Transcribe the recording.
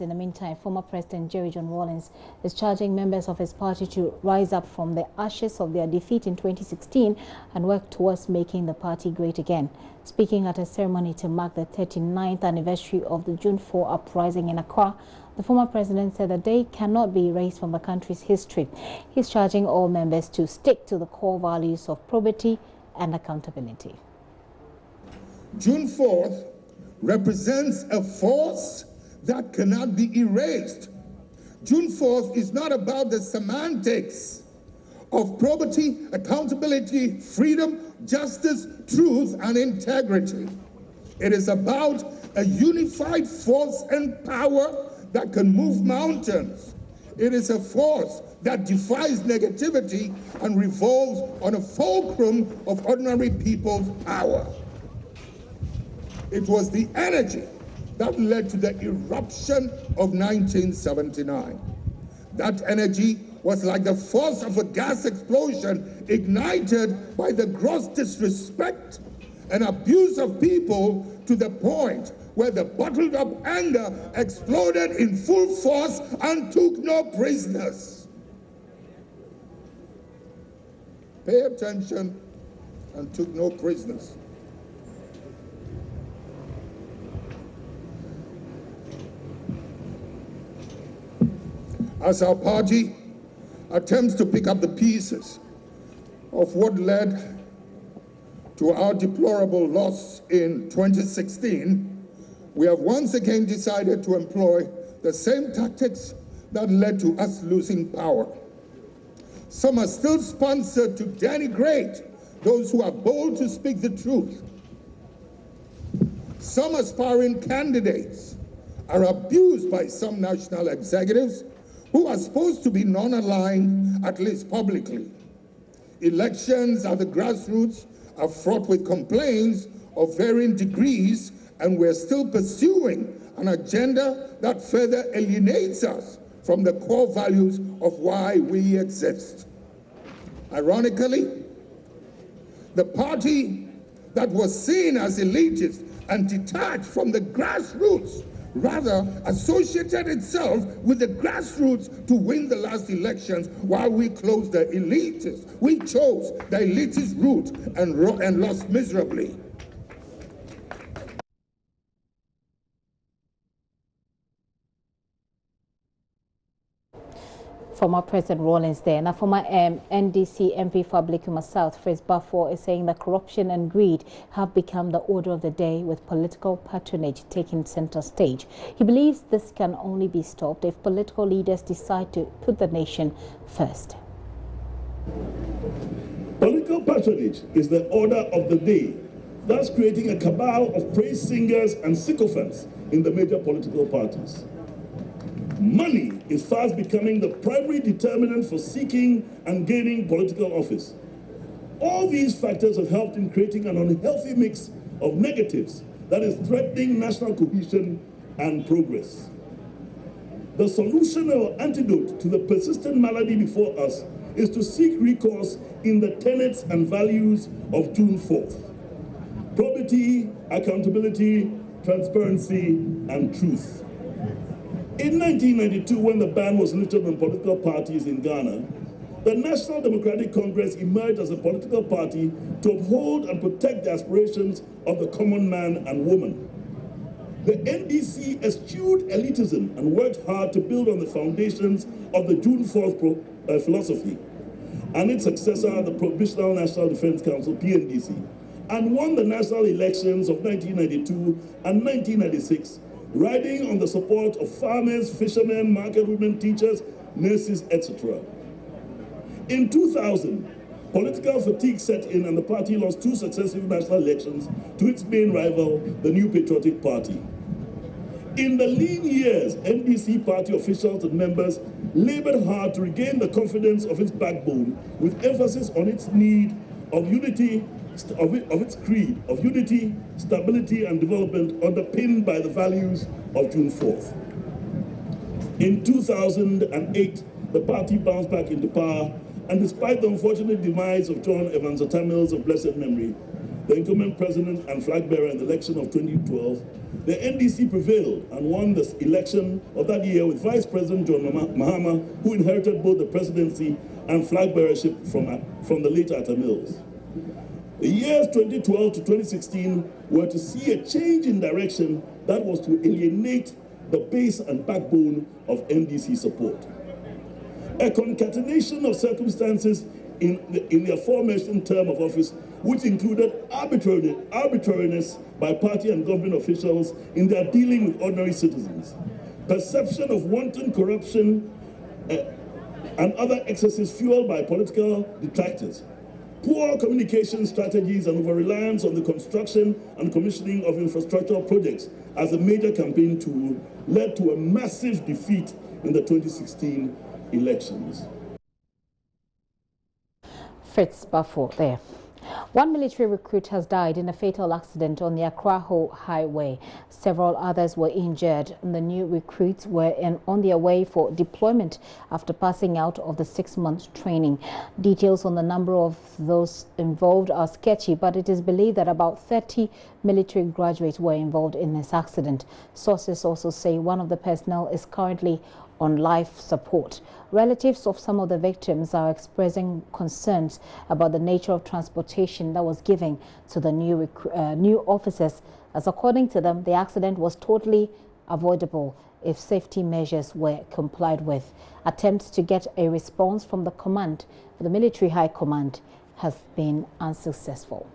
In the meantime, former President Jerry John Rawlings is charging members of his party to rise up from the ashes of their defeat in 2016 and work towards making the party great again. Speaking at a ceremony to mark the 39th anniversary of the June 4 uprising in Accra, the former president said the day cannot be erased from the country's history. He's charging all members to stick to the core values of probity and accountability. June 4th represents a force that cannot be erased. June 4th is not about the semantics of probity, accountability, freedom, justice, truth, and integrity. It is about a unified force and power that can move mountains. It is a force that defies negativity and revolves on a fulcrum of ordinary people's power. It was the energy that led to the eruption of 1979. That energy was like the force of a gas explosion ignited by the gross disrespect and abuse of people to the point where the bottled up anger exploded in full force and took no prisoners. Pay attention, and took no prisoners. As our party attempts to pick up the pieces of what led to our deplorable loss in 2016, we have once again decided to employ the same tactics that led to us losing power. Some are still sponsored to denigrate those who are bold to speak the truth. Some aspiring candidates are abused by some national executives who are supposed to be non-aligned, at least publicly. Elections at the grassroots are fraught with complaints of varying degrees, and we're still pursuing an agenda that further alienates us from the core values of why we exist. Ironically, the party that was seen as elitist and detached from the grassroots rather associated itself with the grassroots to win the last elections, while we closed the elitists. We chose the elitist route and lost miserably. Former President Rawlings there. Now, former NDC MP for Blakuma South, Fritz Baffour, is saying that corruption and greed have become the order of the day, with political patronage taking center stage. He believes this can only be stopped if political leaders decide to put the nation first. Political patronage is the order of the day, thus creating a cabal of praise singers and sycophants in the major political parties. Money is fast becoming the primary determinant for seeking and gaining political office. All these factors have helped in creating an unhealthy mix of negatives that is threatening national cohesion and progress. The solution or antidote to the persistent malady before us is to seek recourse in the tenets and values of June 4th. Probity, accountability, transparency, and truth. In 1992, when the ban was lifted on political parties in Ghana, the National Democratic Congress emerged as a political party to uphold and protect the aspirations of the common man and woman. The NDC eschewed elitism and worked hard to build on the foundations of the June 4th philosophy and its successor, the Provisional National Defense Council, PNDC, and won the national elections of 1992 and 1996, riding on the support of farmers, fishermen, market women, teachers, nurses, etc. In 2000, political fatigue set in and the party lost 2 successive national elections to its main rival, the New Patriotic Party. In the lean years, NDC party officials and members labored hard to regain the confidence of its backbone, with emphasis on its need of unity, of its creed of unity, stability, and development underpinned by the values of June 4th. In 2008, the party bounced back into power, and despite the unfortunate demise of John Evans Atamils of blessed memory, the incumbent president and flag bearer in the election of 2012, the NDC prevailed and won the election of that year with Vice President John Mahama, who inherited both the presidency and flag bearership from the late Atta Mills. The years 2012 to 2016 were to see a change in direction that was to alienate the base and backbone of NDC support. A concatenation of circumstances in the aforementioned term of office, which included arbitrariness by party and government officials in their dealing with ordinary citizens, perception of wanton corruption and other excesses fueled by political detractors, poor communication strategies and over-reliance on the construction and commissioning of infrastructural projects as a major campaign tool led to a massive defeat in the 2016 elections. Fritz Bafo there. One military recruit has died in a fatal accident on the Accra-Ho Highway. Several others were injured. The new recruits were on their way for deployment after passing out of the 6-month training. Details on the number of those involved are sketchy, but it is believed that about 30 military graduates were involved in this accident. Sources also say one of the personnel is currently on life support. Relatives of some of the victims are expressing concerns about the nature of transportation that was given to the new officers, as according to them, the accident was totally avoidable if safety measures were complied with. Attempts to get a response from the military high command has been unsuccessful.